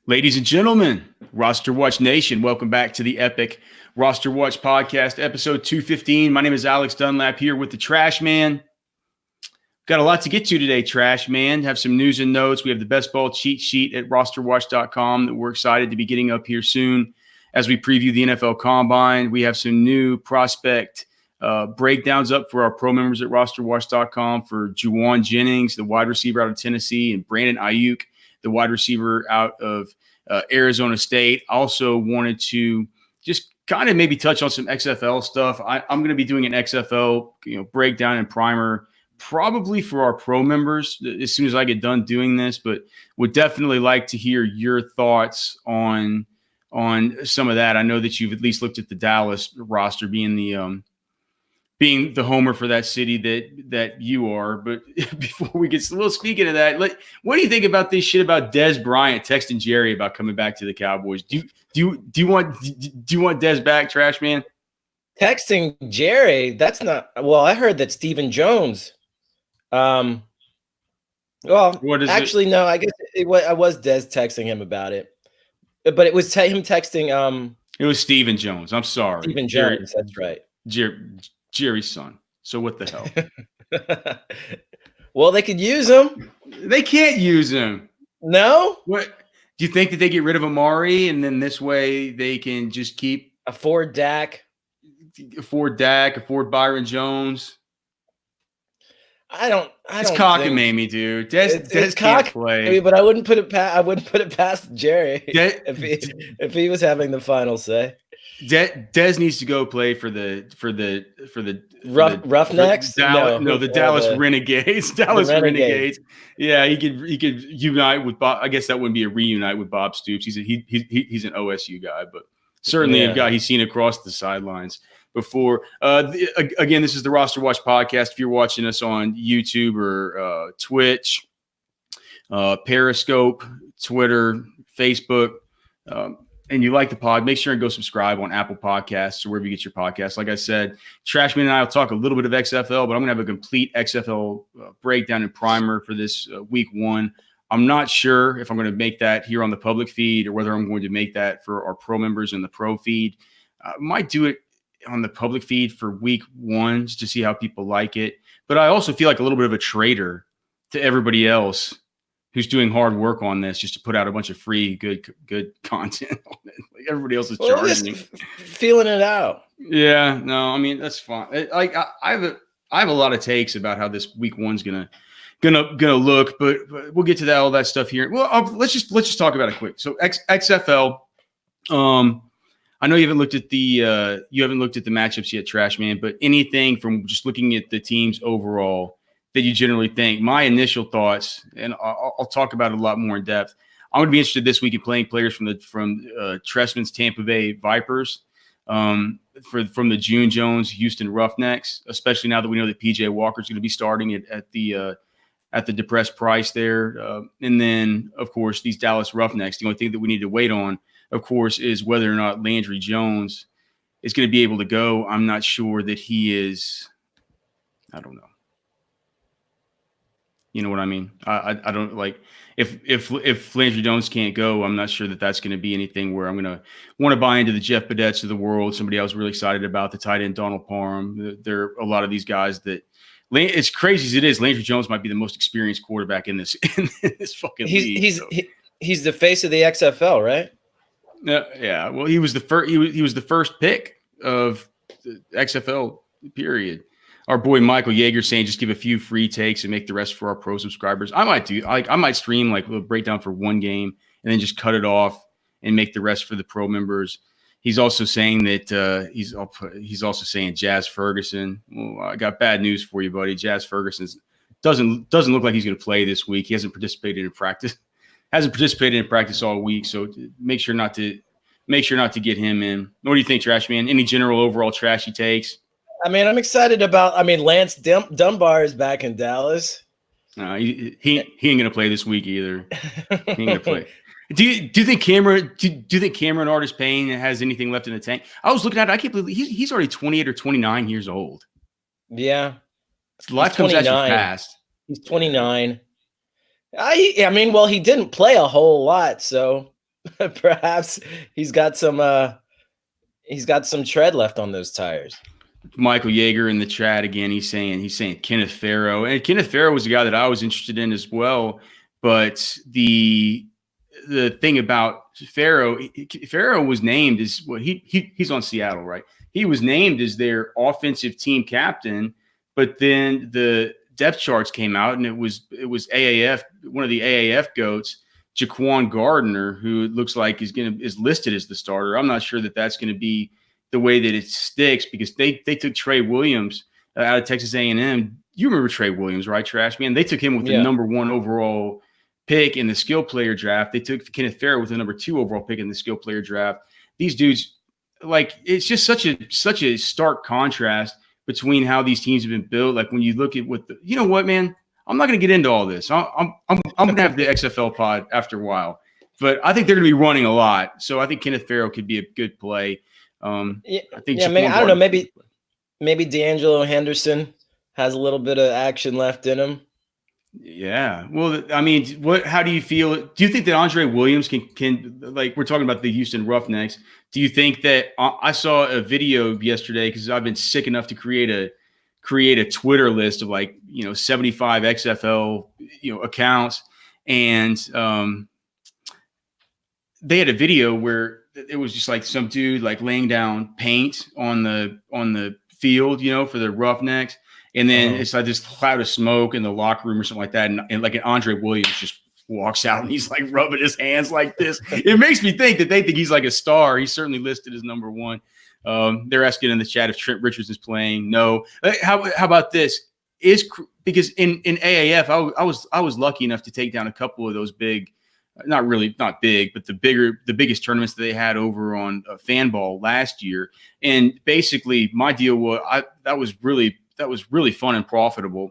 Ladies and gentlemen, RosterWatch Nation, welcome back to the epic RosterWatch podcast, episode 215. My name is Alex Dunlap here with the Trashman. Got a lot to get to today, Trashman. Have some news and notes. We have the Best-Ball cheat sheet at RosterWatch.com that we're excited to be getting up here soon as we preview the NFL Combine. We have some new prospect breakdowns up for our pro members at RosterWatch.com for Jauan Jennings, the wide receiver out of Tennessee, and Brandon Aiyuk, the wide receiver out of Arizona State. Also wanted to just kind of maybe touch on some XFL stuff. I'm going to be doing an XFL breakdown and primer probably for our pro members as soon as I get done doing this, but would definitely like to hear your thoughts on some of that. I know that you've at least looked at the Dallas roster being the homer for that city that you are. But before we get speaking of that, what do you think about this shit about Dez Bryant texting Jerry about coming back to the Cowboys? Do you want Dez back, Trash Man? Texting Jerry? That's not. Well, I heard that Stephen Jones. Well, what is actually, it? No. I guess I was Dez texting him about it, but it was him texting. It was Stephen Jones. I'm sorry, Stephen Jones. That's right. Jerry's son. So what the hell? Well, they could use him. They can't use him. No? What? Do you think that they get rid of Amari and then this way they can just keep afford Dak, afford Byron Jones? It's cockamamie, dude. Dez can't play. But I wouldn't put it past Jerry if he was having the final say. Dez needs to go play for the Roughnecks. The Dallas Renegades. Dallas Renegades. Yeah, he could unite with Bob. I guess that wouldn't be a reunite with Bob Stoops. He's an OSU guy, but certainly a guy he's seen across the sidelines before. Again, this is the Roster Watch podcast. If you're watching us on YouTube or Twitch, Periscope, Twitter, Facebook, and you like the pod, make sure and go subscribe on Apple Podcasts or wherever you get your podcasts. Like I said, Trashman and I will talk a little bit of XFL, but I'm going to have a complete XFL breakdown and primer for this week one. I'm not sure if I'm going to make that here on the public feed or whether I'm going to make that for our pro members in the pro feed. I might do it on the public feed for week one just to see how people like it. But I also feel like a little bit of a traitor to everybody else who's doing hard work on this just to put out a bunch of free, good content on it. Like everybody else is charging. Feeling it out. Yeah, no, I mean, that's fine. I have a lot of takes about how this week one's gonna look, but we'll get to all that stuff here. Well, let's just talk about it quick. So XFL, I know you haven't looked at the matchups yet, Trash Man, but anything from just looking at the teams overall that you generally think. My initial thoughts, and I'll talk about it a lot more in depth. I'm going to be interested this week in playing players from Trashman's Tampa Bay Vipers, from the June Jones Houston Roughnecks, especially now that we know that PJ Walker's going to be starting at the depressed price there, and then of course these Dallas Roughnecks. The only thing that we need to wait on, of course, is whether or not Landry Jones is going to be able to go. I'm not sure that he is. I don't know. You know what I mean? I don't like if Landry Jones can't go, I'm not sure that that's going to be anything where I'm going to want to buy into the Jeff Badetts of the world. Somebody I was really excited about, the tight end Donald Parham. There are a lot of these guys that, as crazy as it is, Landry Jones might be the most experienced quarterback in this fucking league. He's the face of the XFL, right? Yeah. Well, he was the first. He was the first pick of the XFL period. Our boy Michael Yeager saying just give a few free takes and make the rest for our pro subscribers. I might stream a breakdown for one game and then just cut it off and make the rest for the pro members. He's also saying that he's also saying Jazz Ferguson. Well, I got bad news for you, buddy. Jazz Ferguson doesn't look like he's going to play this week. He hasn't participated in practice. All week, so make sure not to get him in. What do you think, Trash Man? Any general overall trashy takes? I mean, I'm excited about. Lance Dunbar is back in Dallas. He ain't gonna play this week either. He ain't gonna play. Do you think Cameron Artis Payne has anything left in the tank? I was looking at it. I can't believe he's already 28 or 29 years old. Yeah, life comes at you fast. He's 29. He didn't play a whole lot, so Perhaps he's got some tread left on those tires. Michael Yeager in the chat again. He's saying Kenneth Farrow, and Kenneth Farrow was a guy that I was interested in as well. But the thing about Farrow was named as he's on Seattle, right? He was named as their offensive team captain, but then the depth charts came out, and it was AAF, one of the AAF goats, Jaquan Gardner, who it looks like is listed as the starter. I'm not sure that that's going to be the way that it sticks, because they took Trey Williams out of Texas A&M. You remember Trey Williams, right, Trashman? They took him with the number 1 overall pick in the skill player draft. They took Kenneth Farrow with the number 2 overall pick in the skill player draft. These dudes, like, it's just such a stark contrast between how these teams have been built. Like, when you look at you know what, man? I'm not going to get into all this. I'm going to have the XFL pod after a while, but I think they're going to be running a lot. So I think Kenneth Farrow could be a good play. I think. Yeah, maybe, I don't know. Maybe D'Angelo Henderson has a little bit of action left in him. Yeah. Well, I mean, how do you feel? Do you think that Andre Williams can like, we're talking about the Houston Roughnecks? Do you think that I saw a video yesterday, because I've been sick enough to create a Twitter list of 75 XFL accounts, and they had a video where it was just like some dude like laying down paint on the field, for the Roughnecks. And then it's like this cloud of smoke in the locker room or something like that. And like an Andre Williams just walks out and he's like rubbing his hands like this. It makes me think that they think he's like a star. He's certainly listed as number 1. They're asking in the chat if Trent Richardson's playing. No. How about this? Because in AAF, I was lucky enough to take down a couple of those big, not big, but the biggest tournaments that they had over on Fanball last year. And basically my deal was that was really fun and profitable.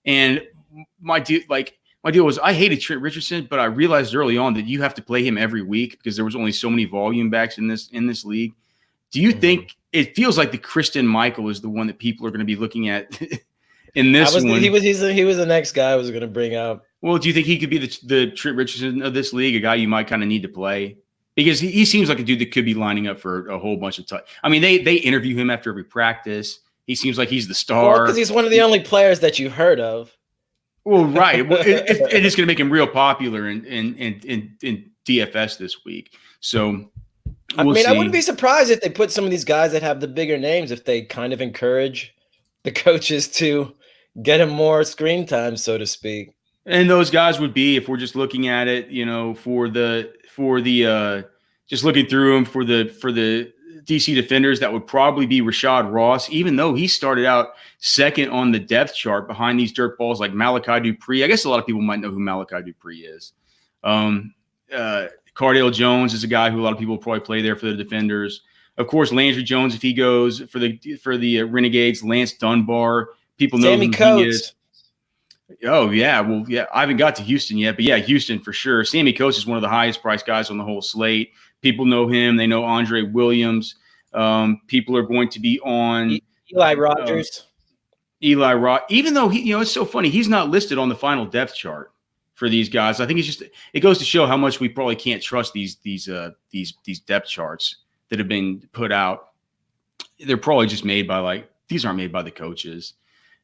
And my deal was, I hated Trent Richardson, but I realized early on that you have to play him every week because there was only so many volume backs in this league. Do you think it feels like the Christian Michael is the one that people are going to be looking at in this one? He was the next guy I was going to bring up. Well, do you think he could be the Trent Richardson of this league, a guy you might kind of need to play? Because he seems like a dude that could be lining up for a whole bunch of time. I mean, they interview him after every practice. He seems like he's the star. Because he's one of the only players that you heard of. Well, right. Well, it is going to make him real popular in DFS this week. So, I wouldn't be surprised if they put some of these guys that have the bigger names, if they kind of encourage the coaches to get him more screen time, so to speak. And those guys would be, if we're just looking at it, for the just looking through them for the DC defenders, that would probably be Rashad Ross, even though he started out second on the depth chart behind these dirt balls like Malachi Dupree. I guess a lot of people might know who Malachi Dupree is. Cardale Jones is a guy who a lot of people will probably play there for the defenders. Of course, Landry Jones, if he goes for the Renegades. Lance Dunbar, people know Sammy who he Coates. is. Oh, yeah. Well, yeah, I haven't got to Houston yet, but yeah, Houston for sure. Sammy Coates is one of the highest priced guys on the whole slate. People know him. They know Andre Williams. People are going to be on Eli Rogers. Eli Rock, even though it's so funny. He's not listed on the final depth chart for these guys. I think it goes to show how much we probably can't trust these depth charts that have been put out. They're probably just made by these aren't made by the coaches.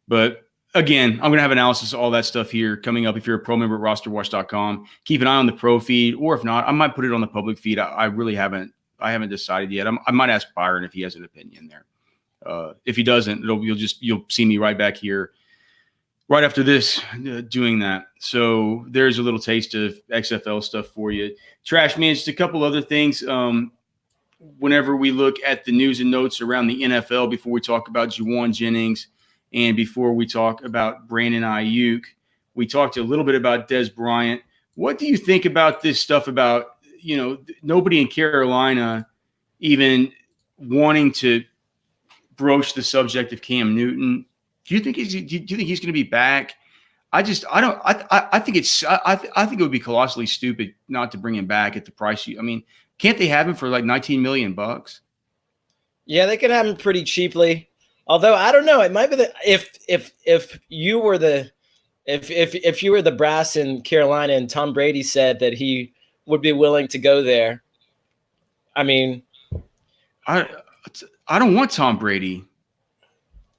But again, I'm going to have analysis of all that stuff here coming up. If you're a pro member at rosterwatch.com, keep an eye on the pro feed, or if not, I might put it on the public feed. I really haven't decided yet. I might ask Byron if he has an opinion there. If he doesn't, you'll see me right back here right after this doing that. So there's a little taste of XFL stuff for you. Trashman, just a couple other things. Whenever we look at the news and notes around the NFL, before we talk about Jauan Jennings and before we talk about Brandon Aiyuk, we talked a little bit about Dez Bryant. What do you think about this stuff about, nobody in Carolina even wanting to broach the subject of Cam Newton? Do you think he's going to be back? I think it would be colossally stupid not to bring him back at the price. Can't they have him for like $19 million? Yeah, they can have him pretty cheaply. Although I don't know, it might be that if you were the brass in Carolina and Tom Brady said that he would be willing to go there, I mean, I don't want Tom Brady.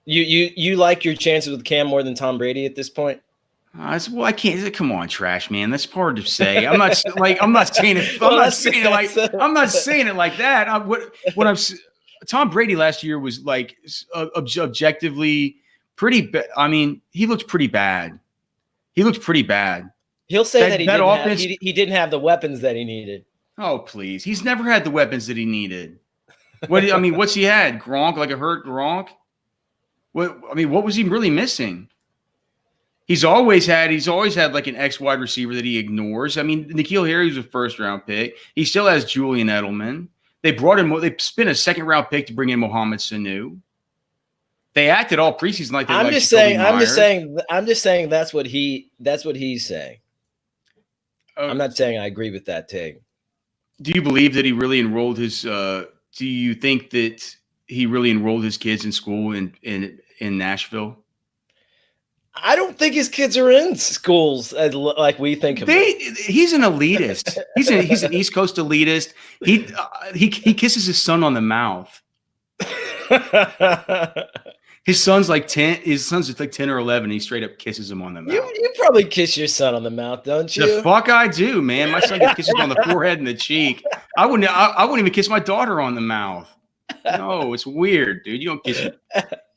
You like your chances with Cam more than Tom Brady at this point? Well, I can't. Come on, trash man. That's hard to say. I'm not saying it. I'm not saying it like that. Tom Brady last year was like objectively pretty. I mean, he looked pretty bad. He'll say that he didn't have the weapons that he needed. Oh please, he's never had the weapons that he needed. What's he had? Gronk, like a hurt Gronk. What was he really missing? He's always had like an X wide receiver that he ignores. I mean, N'Keal Harry was a first-round pick. He still has Julian Edelman. They spent a second-round pick to bring in Mohamed Sanu. They acted all preseason like they. I'm just saying that's what he's saying. I'm not saying I agree with that take. Do you believe that he really enrolled his? Do you think that he really enrolled his kids in school in Nashville? I don't think his kids are in schools like we think of. He's an elitist. He's an East Coast elitist. He kisses his son on the mouth. His son's like 10. His son's like 10 or 11. He straight up kisses him on the mouth. You probably kiss your son on the mouth, don't you? The fuck I do, man. My son gets kisses on the forehead and the cheek. I wouldn't even kiss my daughter on the mouth. No, it's weird, dude. You don't kiss your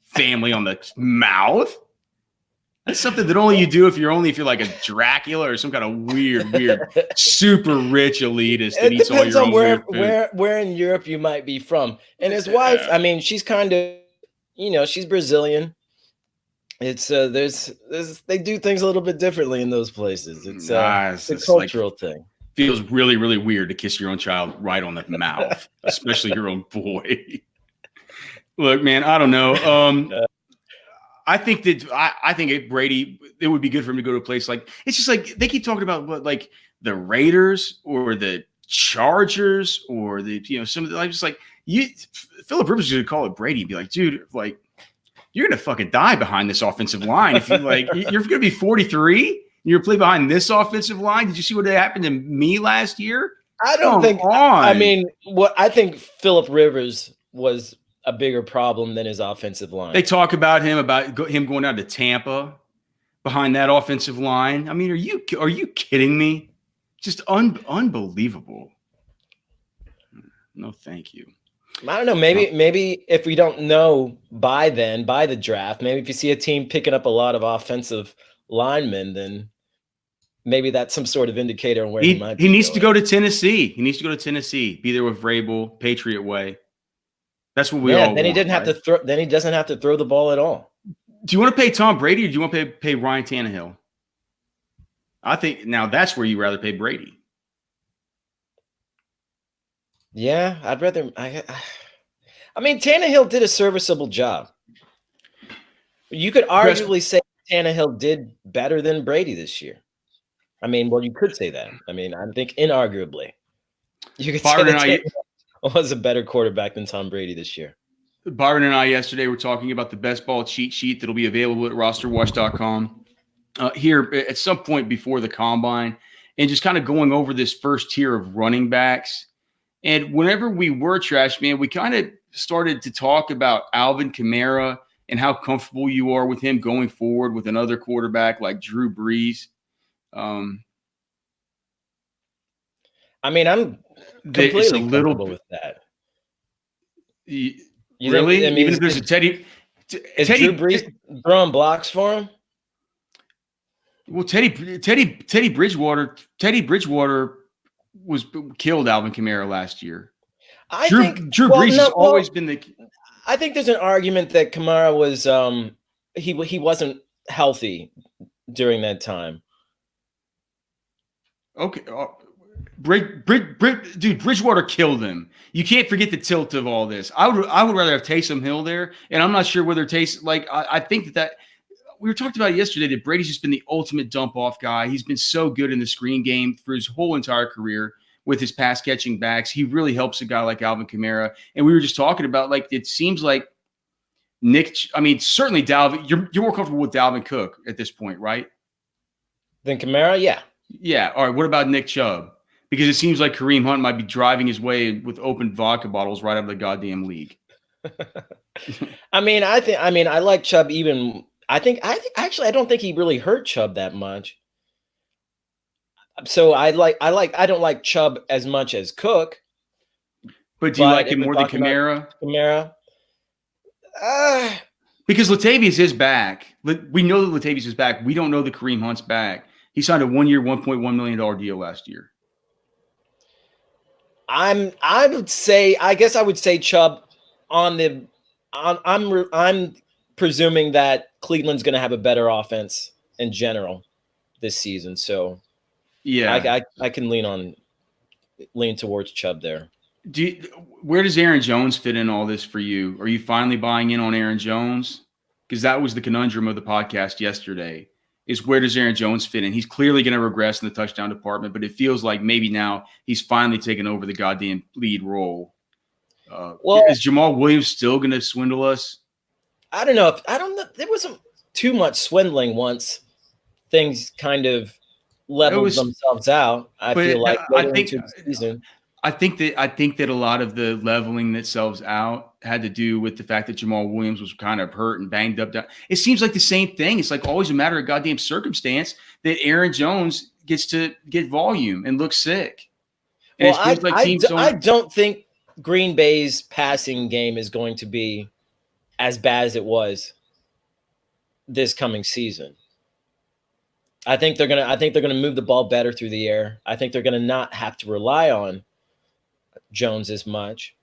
family on the mouth. That's something that only you do if you're like a Dracula or some kind of weird, super rich elitist that eats all your own weird food. Where in Europe you might be from. And his wife, I mean, she's kind of, she's Brazilian. It's they do things a little bit differently in those places. It's a cultural thing. Feels really, really weird to kiss your own child right on the mouth, especially your own boy. Look, man, I don't know. I think Brady, it would be good for him to go to a place like, it's just like they keep talking about like the Raiders or the Chargers or some of the, I'm just like, Philip Rivers is going to call it Brady and be like, dude, like you're going to fucking die behind this offensive line. If you like, you're going to be 43 and you're play behind this offensive line. Did you see what happened to me last year? I think Philip Rivers was a bigger problem than his offensive line. They talk about him going down to Tampa behind that offensive line. I mean, are you kidding me? Just unbelievable. No, thank you. I don't know. Maybe if we don't know by the draft, maybe if you see a team picking up a lot of offensive linemen, then maybe that's some sort of indicator on where he might be. He needs to go to Tennessee. Be there with Vrabel, Patriot way. That's what we all want. Then he didn't have to throw. Then he doesn't have to throw the ball at all. Do you want to pay Tom Brady or do you want to pay Ryan Tannehill? I think now that's where you rather pay Brady. Yeah, I'd rather. I mean, Tannehill did a serviceable job. You could arguably say Tannehill did better than Brady this year. I mean, well, you could say that. I mean, I think inarguably, you could say that was a better quarterback than Tom Brady this year. Byron and I yesterday were talking about the best ball cheat sheet that'll be available at rosterwatch.com here at some point before the combine, and just kind of going over this first tier of running backs. And whenever we were trash, man, we kind of started to talk about Alvin Kamara and how comfortable you are with him going forward with another quarterback like Drew Brees. I mean, I'm completely comfortable with that. Really? I mean, even if there's a Teddy Drew Brees throwing blocks for him? Well, Teddy Bridgewater was killed Alvin Kamara last year. Drew Brees has always been the. I think there's an argument that Kamara was he wasn't healthy during that time. Okay. Dude, Bridgewater killed him. You can't forget the tilt of all this. I would rather have Taysom Hill there, and I'm not sure whether I think that we were talked about yesterday that Brady's just been the ultimate dump off guy. He's been so good in the screen game for his whole entire career with his pass catching backs. He really helps a guy like Alvin Kamara. And we were just talking about it seems like certainly Dalvin. You're more comfortable with Dalvin Cook at this point, right? Than Kamara, yeah. Yeah. All right. What about Nick Chubb? Because it seems like Kareem Hunt might be driving his way with open vodka bottles right out of the goddamn league. I mean, I like Chubb even. I don't think he really hurt Chubb that much. So I don't like Chubb as much as Cook. But do you like him more than Kamara? Kamara? Because Latavius is back. We know that Latavius is back. We don't know that Kareem Hunt's back. He signed a 1-year, $1.1 million deal last year. I would say Chubb I'm presuming that Cleveland's going to have a better offense in general this season. So yeah, I can lean towards Chubb there. Where does Aaron Jones fit in all this for you? Are you finally buying in on Aaron Jones? Because that was the conundrum of the podcast yesterday, is where does Aaron Jones fit in? He's clearly going to regress in the touchdown department, but it feels like maybe now he's finally taken over the goddamn lead role. Is Jamal Williams still going to swindle us? I don't know. There wasn't too much swindling once things kind of leveled themselves out. I feel like into the season. I think that a lot of the leveling themselves out had to do with the fact that Jamal Williams was kind of hurt and banged up. It seems like the same thing. It's like always a matter of goddamn circumstance that Aaron Jones gets to get volume and look sick. And I don't think Green Bay's passing game is going to be as bad as it was this coming season. I think they're gonna move the ball better through the air. I think they're gonna not have to rely on Jones as much.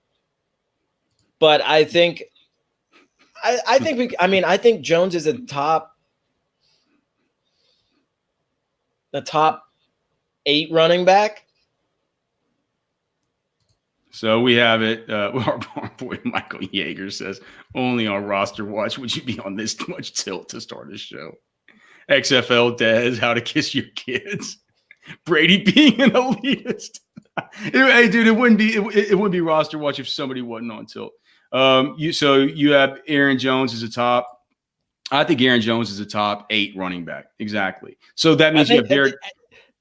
But I think Jones is a top 8 running back. So we have it. Our boy Michael Yeager says, only on RosterWatch would you be on this much tilt to start a show. XFL Dez, how to kiss your kids. Brady being an elitist. Hey, dude, it wouldn't be RosterWatch if somebody wasn't on tilt. You have Aaron Jones as a top. I think Aaron Jones is a top 8 running back. Exactly. So that means you have Derek.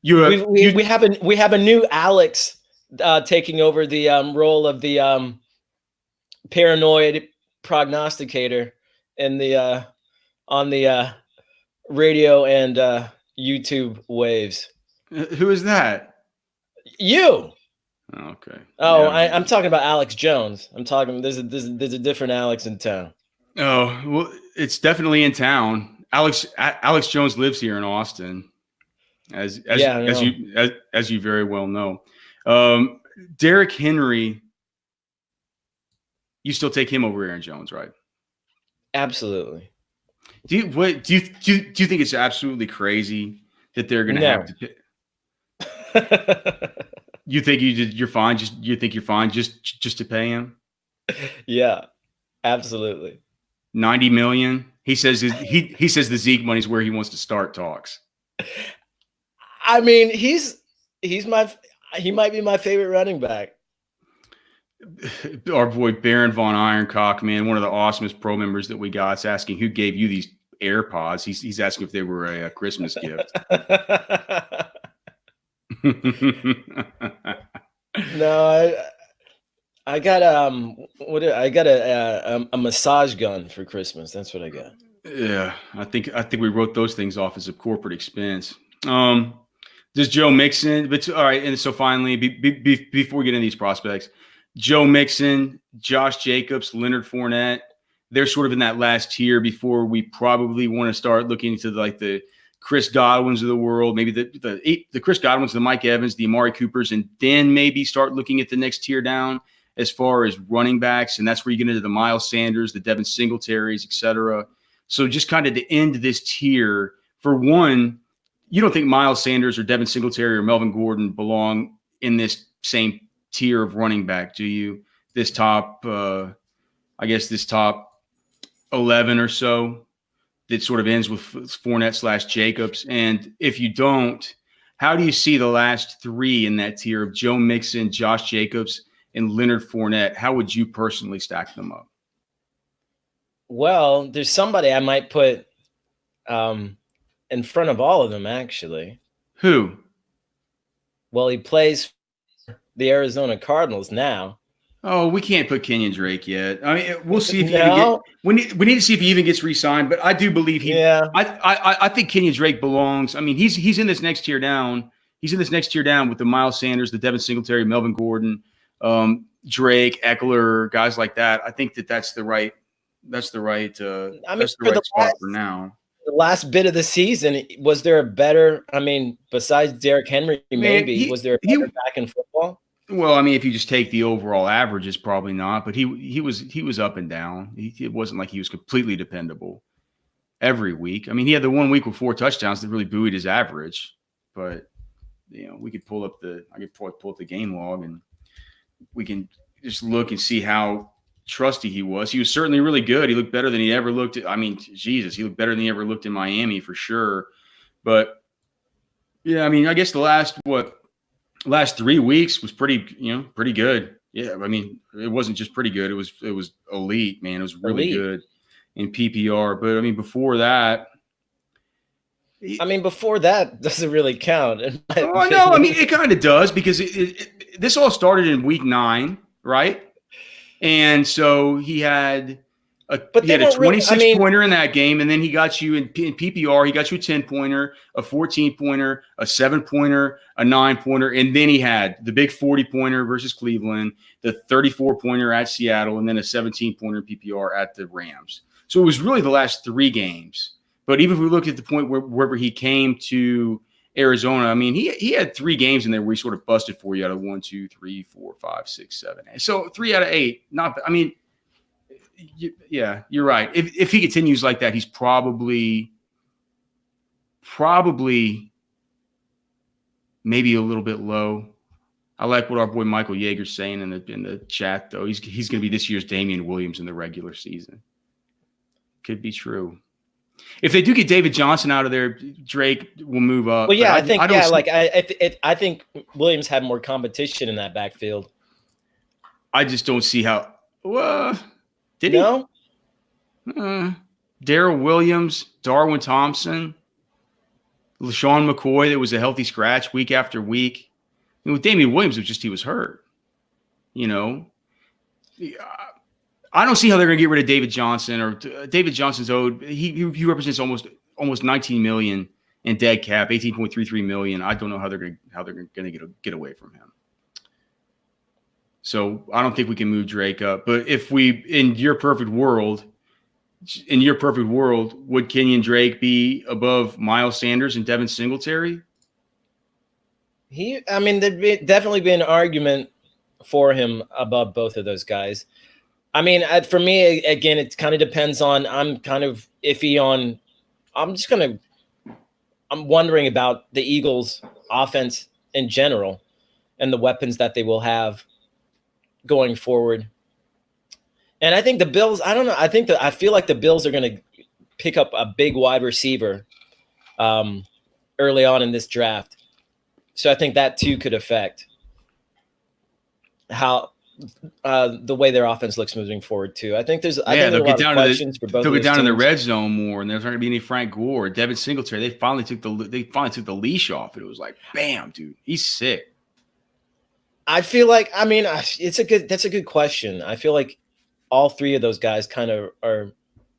We have a new Alex taking over the role of the paranoid prognosticator in the on the radio and YouTube waves. Who is that? You. Okay. Oh, yeah. I'm talking about Alex Jones. I'm talking. There's a different Alex in town. Oh well, it's definitely in town. Alex Jones lives here in Austin, as you very well know. Derrick Henry, you still take him over Aaron Jones, right? Absolutely. Do you think it's absolutely crazy that they're going to have to pick? You think you're fine? You think you're fine just to pay him? Yeah, absolutely. $90 million. He says he says the Zeke money's where he wants to start talks. I mean, he might be my favorite running back. Our boy Baron Von Ironcock, man, one of the awesomest pro members that we got, is asking who gave you these AirPods. He's asking if they were a Christmas gift. No, I got a massage gun for Christmas. That's what I got. Yeah, I think we wrote those things off as a corporate expense. Does Joe Mixon? But all right, and so finally, before we get into these prospects, Joe Mixon, Josh Jacobs, Leonard Fournette, they're sort of in that last tier before we probably want to start looking into like the Chris Godwins of the world, maybe the Chris Godwins, the Mike Evans, the Amari Coopers, and then maybe start looking at the next tier down as far as running backs, and that's where you get into the Miles Sanders, the Devin Singletaries, et cetera. So just kind of to end this tier, for one, you don't think Miles Sanders or Devin Singletary or Melvin Gordon belong in this same tier of running back, do you? This top 11 or so that sort of ends with Fournette / Jacobs. And if you don't, how do you see the last 3 in that tier of Joe Mixon, Josh Jacobs, and Leonard Fournette? How would you personally stack them up? Well, there's somebody I might put in front of all of them, actually. Who? Well, he plays for the Arizona Cardinals now. Oh, we can't put Kenyon Drake yet. I mean, we'll see if he even No. we need to see if he even gets re-signed. But I do believe he. Yeah. I think Kenyon Drake belongs. I mean, he's in this next tier down. He's in this next tier down with the Miles Sanders, the Devin Singletary, Melvin Gordon, Drake, Eckler, guys like that. I think that's the right. That's the right. I mean, that's the right spot for now. The last bit of the season, was there a better? I mean, besides Derrick Henry, maybe was there a better back in football? Well, I mean, if you just take the overall averages, probably not. But he was up and down. It wasn't like he was completely dependable every week. I mean, he had the 1 week with 4 touchdowns that really buoyed his average. But we could pull up the game log and we can just look and see how trusty he was. He was certainly really good. He looked better than he ever looked. I mean, Jesus, he looked better than he ever looked in Miami for sure. But yeah, I mean, I guess the last 3 weeks was pretty good. Yeah, I mean, it wasn't just pretty good. It was elite, man. It was really good in PPR. But I mean, before that doesn't really count. Oh no, I mean it kind of does because this all started in week 9, right? And so he had a 26 pointer in that game, and then he got you in PPR. He got you a 10-pointer, a 14-pointer, a 7-pointer, a 9-pointer, and then he had the big 40-pointer versus Cleveland, the 34-pointer at Seattle, and then a 17-pointer PPR at the Rams. So it was really the last 3 games. But even if we look at the point wherever he came to Arizona, I mean, he had 3 games in there where he sort of busted for you out of 1, 2, 3, 4, 5, 6, 7, 8. So 3 out of 8. I mean, yeah, you're right. If he continues like that, he's probably maybe a little bit low. I like what our boy Michael Yeager's saying in the chat, though. He's going to be this year's Damian Williams in the regular season. Could be true. If they do get David Johnson out of there, Drake will move up. Well, yeah, I think Williams had more competition in that backfield. I just don't see how. Did he? No. Darrell Williams, Darwin Thompson, LaShawn McCoy. That was a healthy scratch week after week. With Damian Williams, he was hurt. I don't see how they're going to get rid of David Johnson or David Johnson's owed. He represents almost 19 million in dead cap, 18.33 million. I don't know how they're going to get away from him. So I don't think we can move Drake up. But if in your perfect world, would Kenyon Drake be above Miles Sanders and Devin Singletary? There'd definitely be an argument for him above both of those guys. I mean, for me, again, it kind of depends on. I'm kind of iffy on. I'm wondering about the Eagles' offense in general and the weapons that they will have going forward. And I think the Bills. I don't know. I feel like the Bills are going to pick up a big wide receiver early on in this draft. So I think that too could affect how. The way their offense looks moving forward too. I think there's a lot of questions for both. They'll get down in the red zone more, and there's not going to be any Frank Gore, Devin Singletary. They finally took the leash off. It was like, bam, dude, he's sick. I feel like, that's a good question. I feel like all 3 of those guys kind of are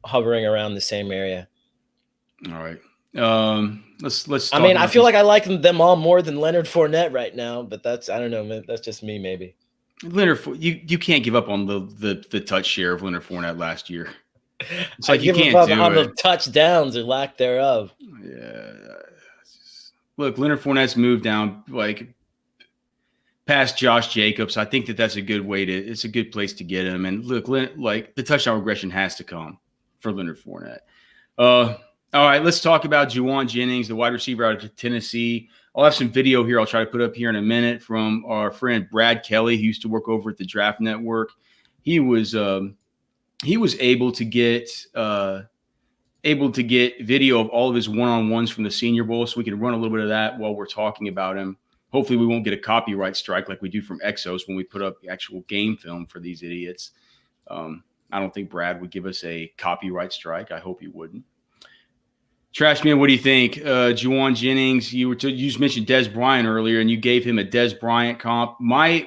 hovering around the same area. All right, let's. I feel like I like them all more than Leonard Fournette right now, but I don't know. That's just me, maybe. Leonard, you can't give up on the touch share of Leonard Fournette last year. It's like you can't do on the touchdowns or lack thereof. Yeah. Look, Leonard Fournette's moved down like past Josh Jacobs. I think that's a good way it's a good place to get him. And look, the touchdown regression has to come for Leonard Fournette. All right, let's talk about Jauan Jennings, the wide receiver out of Tennessee. I'll have some video here I'll try to put up here in a minute from our friend Brad Kelly, who used to work over at the Draft Network. He was able to get video of all of his one-on-ones from the Senior Bowl, so we can run a little bit of that while we're talking about him. Hopefully we won't get a copyright strike like we do from Exos when we put up the actual game film for these idiots. I don't think Brad would give us a copyright strike. I hope he wouldn't. Trashman, what do you think? Jauan Jennings, you just mentioned Des Bryant earlier, and you gave him a Des Bryant comp. I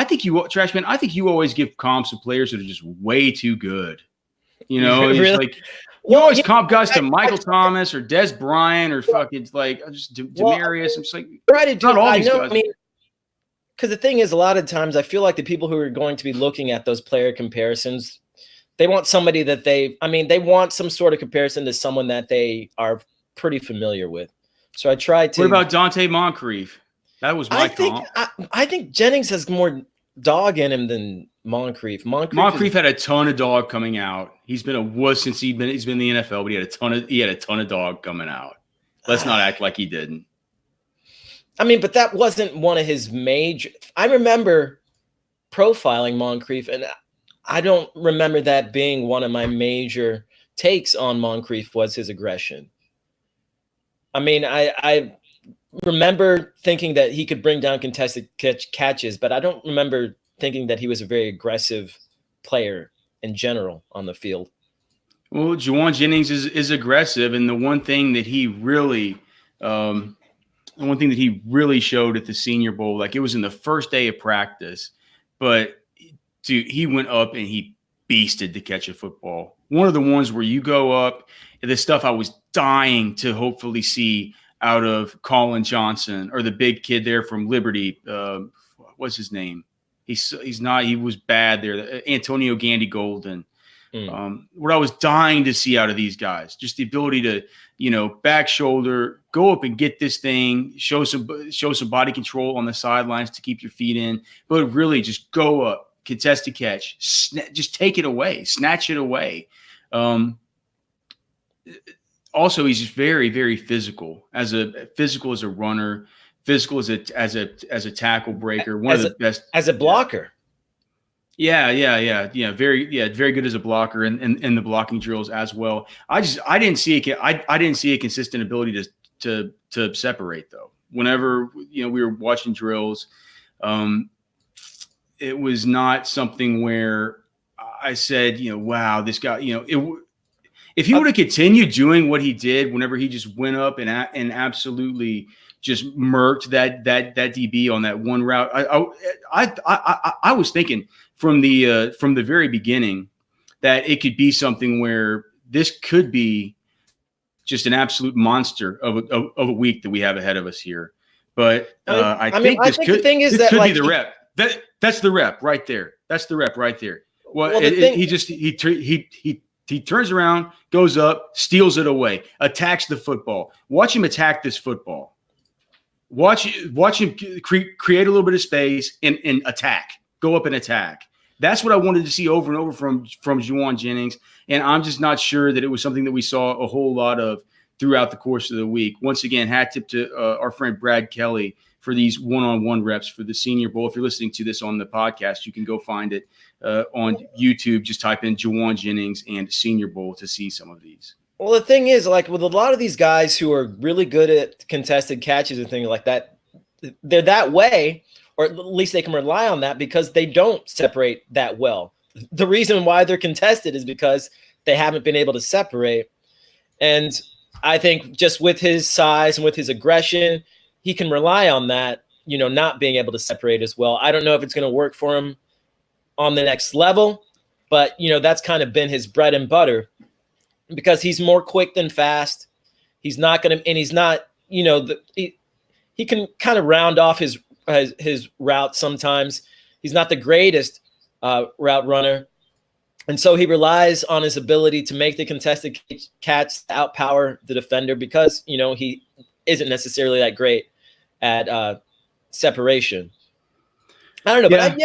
think you, Trashman, I think you always give comps to players that are just way too good. You know, Really? it's like you always comp guys to Michael Thomas or Des Bryant or fucking like just Demarius. I'm just like, try to do not all I these know, guys. I mean, because the thing is, a lot of times I feel like the people who are going to be looking at those player comparisons, they want somebody that they want some sort of comparison to someone that they are pretty familiar with. So I try to. What about Dante Moncrief? That was my comp. I think Jennings has more dog in him than Moncrief. Moncrief had a ton of dog coming out. He's been a wuss since he's been in the NFL, but he had a ton of dog coming out. Let's not act like he didn't. I mean, but that wasn't one of his major. I remember profiling Moncrief, and I don't remember that being one of my major takes on Moncrief was his aggression. I mean, I remember thinking that he could bring down contested catches, but I don't remember thinking that he was a very aggressive player in general on the field. Well, Jauan Jennings is aggressive, and the one thing that he really showed at the Senior Bowl, like it was in the first day of practice, but dude, he went up and he beasted to catch a football. One of the ones where you go up, and the stuff I was dying to hopefully see out of Colin Johnson or the big kid there from Liberty. What's his name? He was bad there. Antonio Gandy Golden. What I was dying to see out of these guys, just the ability to, back shoulder, go up and get this thing, show some body control on the sidelines to keep your feet in, but really just go up, contest a catch, just take it away, snatch it away. Also, he's just very, very physical as a runner, physical as a tackle breaker, one of the best as a blocker. Yeah. Very good as a blocker and the blocking drills as well. I didn't see a consistent ability to separate though. Whenever we were watching drills, it was not something where I said, wow, this guy, if he would have continued doing what he did, whenever he just went up and absolutely just murked that DB on that one route, I was thinking from the very beginning that it could be something where this could be just an absolute monster of a week that we have ahead of us here. But I think the thing is that could be the rep. That's the rep right there. That's the rep right there. He turns around, goes up, steals it away, attacks the football. Watch him attack this football. Watch him create a little bit of space and attack. Go up and attack. That's what I wanted to see over and over from Jauan Jennings, and I'm just not sure that it was something that we saw a whole lot of throughout the course of the week. Once again, hat tip to our friend Brad Kelly for these one-on-one reps for the Senior Bowl. If you're listening to this on the podcast, you can go find it on YouTube. Just type in Jauan Jennings and Senior Bowl to see some of these. Well, the thing is, like with a lot of these guys who are really good at contested catches and things like that, they're that way, or at least they can rely on that because they don't separate that well. The reason why they're contested is because they haven't been able to separate. And I think just with his size and with his aggression, he can rely on that, not being able to separate as well. I don't know if it's going to work for him on the next level, but, that's kind of been his bread and butter because he's more quick than fast. He's not going to, and he's not, he can kind of round off his route sometimes. He's not the greatest route runner. And so he relies on his ability to make the contested catch outpower the defender because, he isn't necessarily that great at separation. I don't know, but I've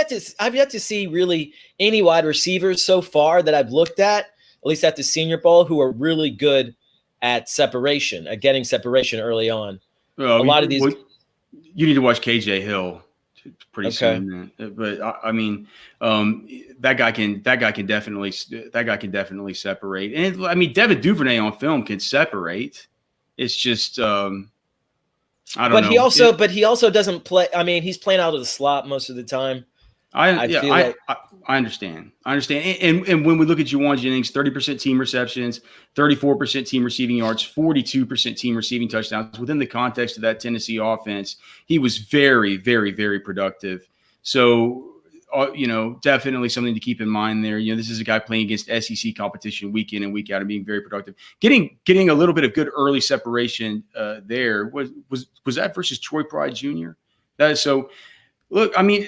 yet to see really any wide receivers so far that I've looked at least at the Senior Bowl, who are really good at separation, at getting separation early on. A lot of these. You need to watch KJ Hill pretty soon, man. But I mean, that guy can definitely separate. And I mean, Devin Duvernay on film can separate. It's just I don't know. But he also doesn't play. I mean, he's playing out of the slot most of the time. I understand. And when we look at Jauan Jennings, 30% team receptions, 34% team receiving yards, 42% team receiving touchdowns. Within the context of that Tennessee offense, he was very, very, very productive. So, definitely something to keep in mind there. This is a guy playing against SEC competition week in and week out and being very productive. Getting a little bit of good early separation there. Was that versus Troy Pride Jr.? Look, I mean,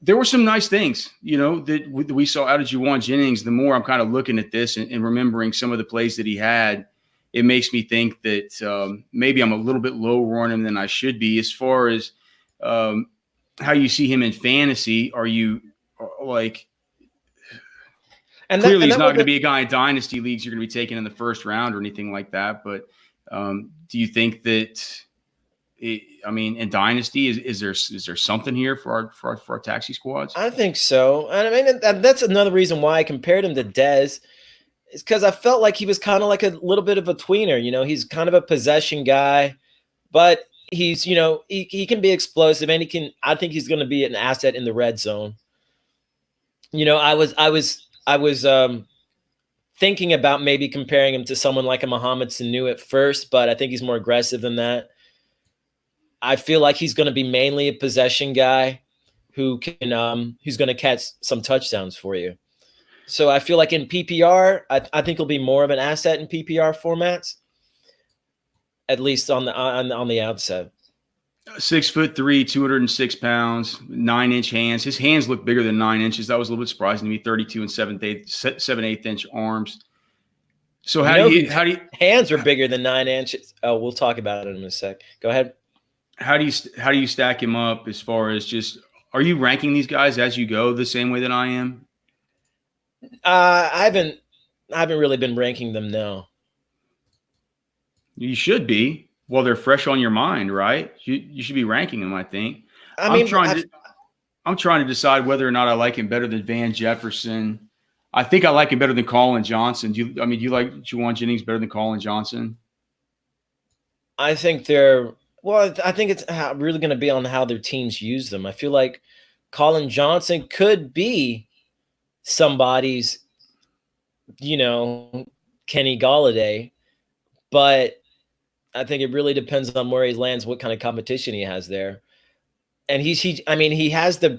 there were some nice things, that we saw out of Jauan Jennings. The more I'm kind of looking at this and remembering some of the plays that he had, it makes me think that maybe I'm a little bit lower on him than I should be. As far as how you see him in fantasy, are you like – clearly he's not going to be a guy in dynasty leagues you're going to be taking in the first round or anything like that. But do you think that – in dynasty, is there something here for our taxi squads? I think so. And I mean, that's another reason why I compared him to Dez, is because I felt like he was kind of like a little bit of a tweener. He's kind of a possession guy, but he's, he can be explosive, and I think he's going to be an asset in the red zone. I was thinking about maybe comparing him to someone like a Mohamed Sanu at first, but I think he's more aggressive than that. I feel like he's going to be mainly a possession guy who's going to catch some touchdowns for you. So I feel like in PPR, I think he'll be more of an asset in PPR formats, at least on the outset. 6'3", 206 pounds, 9-inch hands. His hands look bigger than 9 inches. That was a little bit surprising to me. 32 and 7/8 inch arms. So how do you hands are bigger than 9 inches? Oh, we'll talk about it in a sec. Go ahead. How do you stack him up as far as just, are you ranking these guys as you go the same way that I am? I haven't really been ranking them, no. You should be. Well, they're fresh on your mind, right? You should be ranking them, I think. I'm trying to decide whether or not I like him better than Van Jefferson. I think I like him better than Colin Johnson. Do you like Jauan Jennings better than Colin Johnson? I think I think it's really going to be on how their teams use them. I feel like Colin Johnson could be somebody's, Kenny Golladay, but I think it really depends on where he lands, what kind of competition he has there. And he has the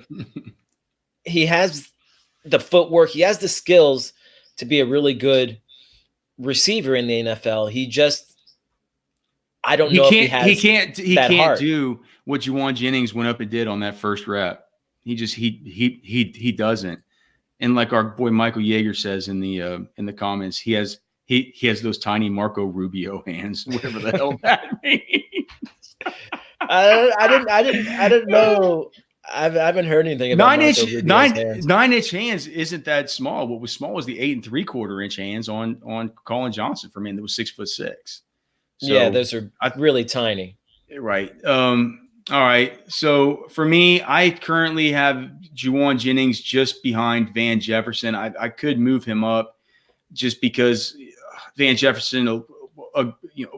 footwork, he has the skills to be a really good receiver in the NFL. I don't know if he can't do what Jauan Jennings went up and did on that first rep. He doesn't. And like our boy Michael Yeager says in the comments, he has those tiny Marco Rubio hands, whatever the hell that means. I didn't know. I haven't heard anything about 9-inch hands isn't that small. What was small was the 8 3/4 inch hands on Colin Johnson for me that was 6'6". So, yeah, those are really tiny. Right. All right. So for me, I currently have Jauan Jennings just behind Van Jefferson. I could move him up just because Van Jefferson,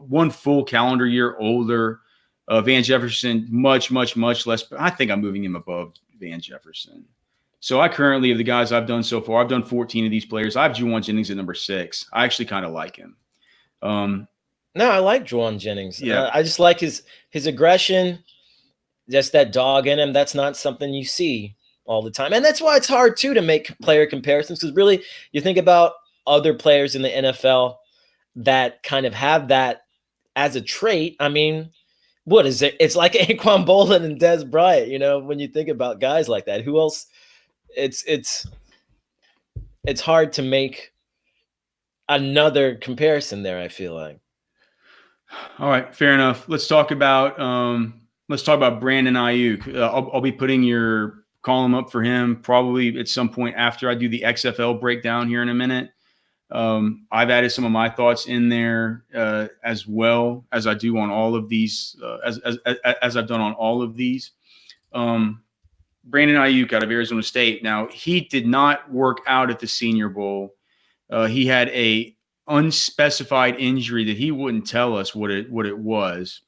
one full calendar year older. Van Jefferson, much, much, much less. But I think I'm moving him above Van Jefferson. So I currently, of the guys I've done so far, I've done 14 of these players. I have Jauan Jennings at number 6. I actually kind of like him. No, I like Jauan Jennings. Yeah. I just like his aggression, just that dog in him. That's not something you see all the time. And that's why it's hard, too, to make player comparisons, because really you think about other players in the NFL that kind of have that as a trait. I mean, what is it? It's like Anquan Bolden and Des Bryant, when you think about guys like that. Who else? It's hard to make another comparison there, I feel like. All right, fair enough. Let's talk about Brandon Aiyuk. I'll be putting your column up for him probably at some point after I do the XFL breakdown here in a minute. I've added some of my thoughts in there as well as I do on all of these, as I've done on all of these. Brandon Aiyuk out of Arizona State. Now, he did not work out at the Senior Bowl. He had a unspecified injury that he wouldn't tell us what it was.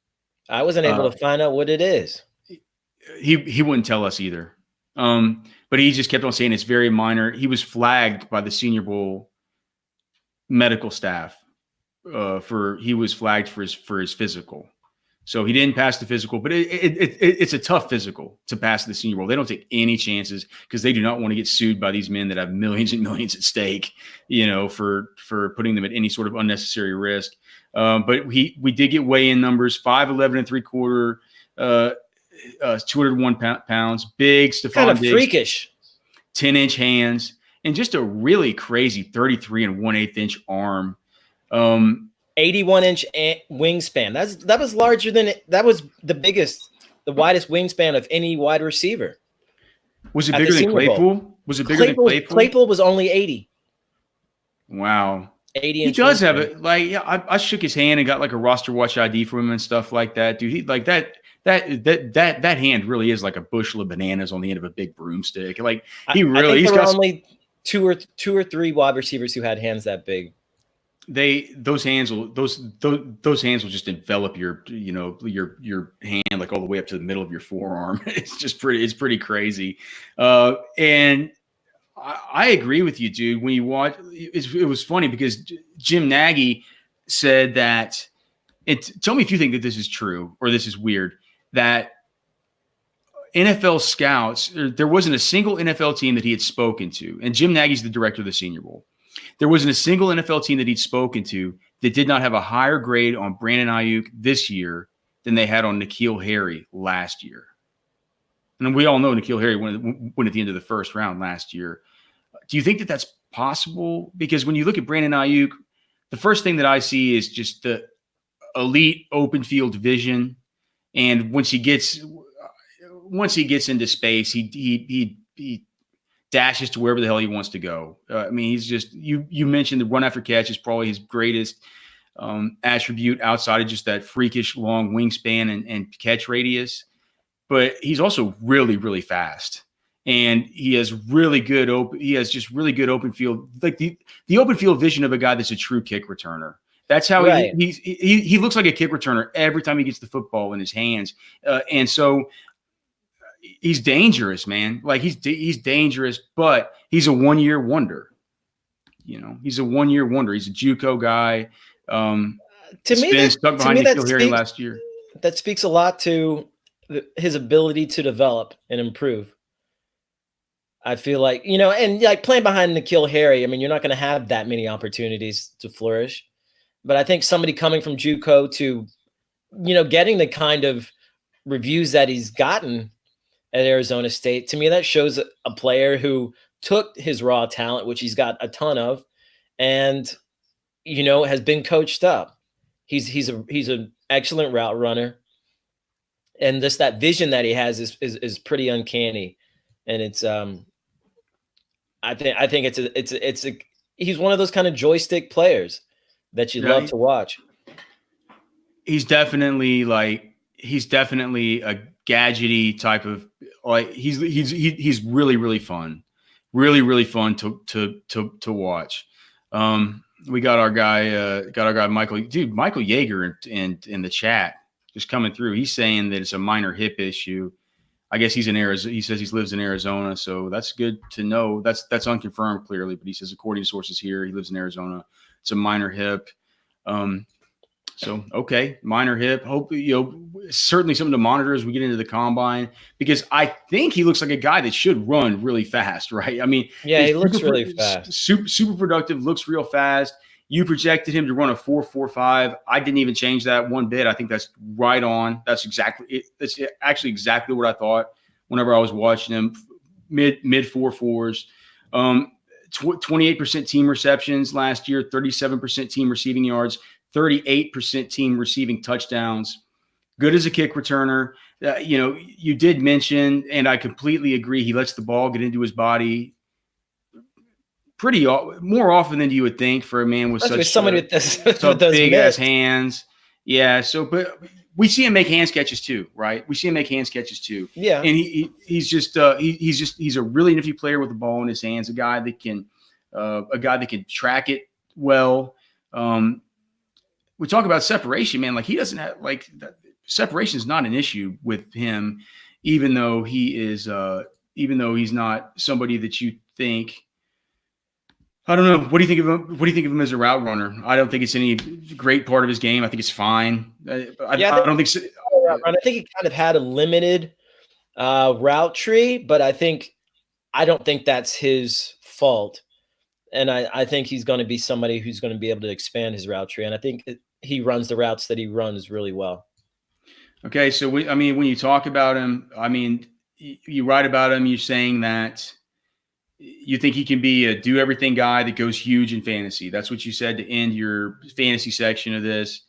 I wasn't able to find out what it is. He wouldn't tell us either. But he just kept on saying it's very minor. He was flagged by the Senior Bowl medical staff he was flagged for his physical. So he didn't pass the physical, but it's a tough physical to pass the Senior Bowl. They don't take any chances because they do not want to get sued by these men that have millions and millions at stake, for putting them at any sort of unnecessary risk. But we did get weigh-in numbers: 5'11" and 3/4, 201 pounds, big Stephon kind of Diggs, freakish, 10-inch hands, and just a really crazy 33 1/8 inch arm. 81-inch wingspan. That was larger than that was the widest wingspan of any wide receiver. Was it bigger than Claypool? Was it bigger than Claypool? Claypool was only 80. Wow. 80 He does have it. Like, yeah, I shook his hand and got like a RosterWatch ID from him and stuff like that. Dude, he like that hand really is like a bushel of bananas on the end of a big broomstick. Like he's got only two or three wide receivers who had hands that big. Those hands will just envelop your hand like all the way up to the middle of your forearm. It's pretty crazy. And I agree with you, dude. When you watch, it was funny because Jim Nagy said that tell me if you think that this is true or this is weird, that NFL scouts, there wasn't a single NFL team that he had spoken to. And Jim Nagy's the director of the Senior Bowl. There wasn't a single NFL team that he'd spoken to that did not have a higher grade on Brandon Aiyuk this year than they had on N'Keal Harry last year. And we all know N'Keal Harry went at the end of the first round last year. Do you think that that's possible? Because when you look at Brandon Aiyuk, the first thing that I see is just the elite open field vision. And once he gets into space, he dashes to wherever the hell he wants to go. I mean, he's just you mentioned the run after catch is probably his greatest attribute outside of just that freakish long wingspan and catch radius. But he's also really, really fast, and he has really good open field, like the open field vision of a guy that's a true kick returner. That's how he looks like a kick returner every time he gets the football in his hands, and so. He's dangerous, man. Like he's dangerous, but he's a one-year wonder. He's a one-year wonder. He's a JUCO guy. Stuck behind N'Keal Harry last year. That speaks a lot to his ability to develop and improve. I feel like, and like playing behind N'Keal Harry, I mean, you're not going to have that many opportunities to flourish. But I think somebody coming from JUCO to, getting the kind of reviews that he's gotten at Arizona State, to me, that shows a player who took his raw talent, which he's got a ton of, and has been coached up. He's an excellent route runner, and just that vision that he has is pretty uncanny. And it's I think he's one of those kind of joystick players that you love to watch. He's definitely a gadgety type of, like, he's really, really fun, really fun to watch. We got our guy Michael Yeager in the chat just coming through. He's saying that it's a minor hip issue. I guess he's in Arizona. He says he lives in Arizona, so that's good to know. That's unconfirmed clearly, but he says according to sources here, he lives in Arizona. It's a minor hip. So, okay, minor hip. Hope certainly something to monitor as we get into the combine, because I think he looks like a guy that should run really fast, right? I mean, yeah, he looks really fast. Super productive, looks real fast. You projected him to run a 4.45. I didn't even change that one bit. I think that's right on. That's exactly it. That's actually exactly what I thought whenever I was watching him. Mid 4.4s. 28% team receptions last year, 37% team receiving yards, 38% team receiving touchdowns. Good as a kick returner. You did mention, and I completely agree, he lets the ball get into his body more often than you would think for a man with such big ass hands. Yeah. So, but we see him make hands catches too, right? We see him make hands catches too. Yeah. And he's a really nifty player with the ball in his hands. A guy that can track it well. We talk about separation, man. Like, he doesn't have, like, separation is not an issue with him, even though he is even though he's not somebody that you think. I don't know. What do you think of him? What do you think of him as a route runner? I don't think it's any great part of his game. I think it's fine. I don't think so. I think he kind of had a limited route tree, but I don't think that's his fault. And I think he's going to be somebody who's going to be able to expand his route tree. And I think he runs the routes that he runs really well. Okay. So, when you talk about him, you write about him, you're saying that you think he can be a do-everything guy that goes huge in fantasy. That's what you said to end your fantasy section of this.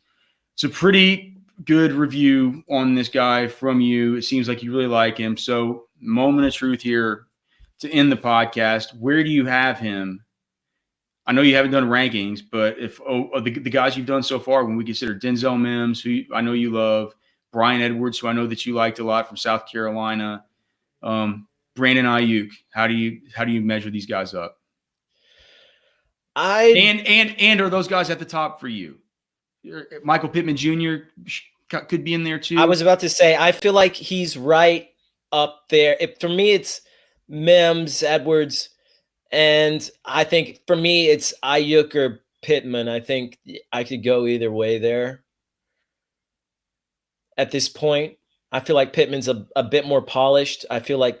It's a pretty good review on this guy from you. It seems like you really like him. So, moment of truth here to end the podcast. Where do you have him? I know you haven't done rankings, but if the guys you've done so far, when we consider Denzel Mims, who I know you love, Brian Edwards, who I know that you liked a lot from South Carolina, Brandon Aiyuk, how do you measure these guys up? And are those guys at the top for you? Michael Pittman Jr. could be in there too. I was about to say, I feel like he's right up there. For me, it's Mims, Edwards, and I think for me, it's Aiyuk or Pittman. I think I could go either way there. At this point, I feel like Pittman's a bit more polished. I feel like,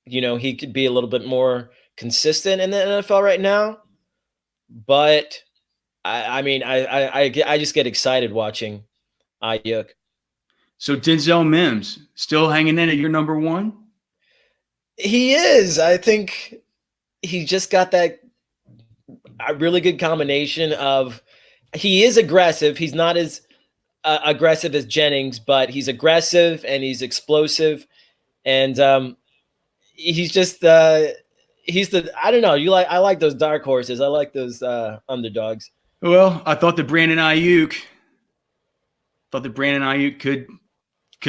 he could be a little bit more consistent in the NFL right now. But I just get excited watching Aiyuk. So Denzel Mims still hanging in at your number one? He is. I think he just got a really good combination of, he is aggressive. He's not as aggressive as Jennings, but he's aggressive and he's explosive. And he's just I don't know. I like those dark horses. I like those underdogs. Well, I thought that Brandon Aiyuk could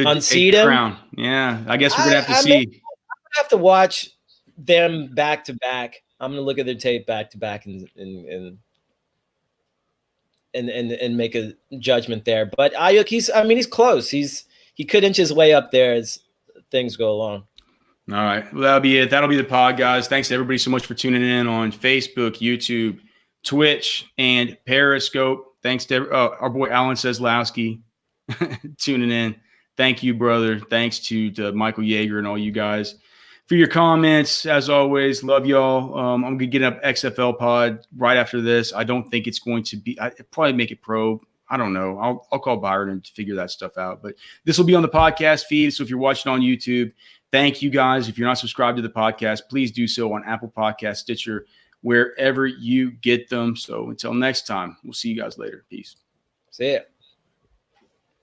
unseat him. Crown. Yeah, I guess we're gonna have to see. I'm gonna have to watch them back to back. I'm gonna look at their tape back to back and make a judgment there. But Aiyuk, he's close. He could inch his way up there as things go along. All right. Well, that'll be it. That'll be the pod, guys. Thanks to everybody so much for tuning in on Facebook, YouTube, Twitch, and Periscope. Thanks to our boy Alan Seslowski tuning in. Thank you, brother. Thanks to Michael Yeager and all you guys for your comments. As always, love y'all. I'm going to get up XFL pod right after this. I don't think it's going to be – I'd probably make it pro. I don't know. I'll call Byron to figure that stuff out. But this will be on the podcast feed. So if you're watching on YouTube, thank you guys. If you're not subscribed to the podcast, please do so on Apple Podcasts, Stitcher, wherever you get them. So until next time, we'll see you guys later. Peace. See ya.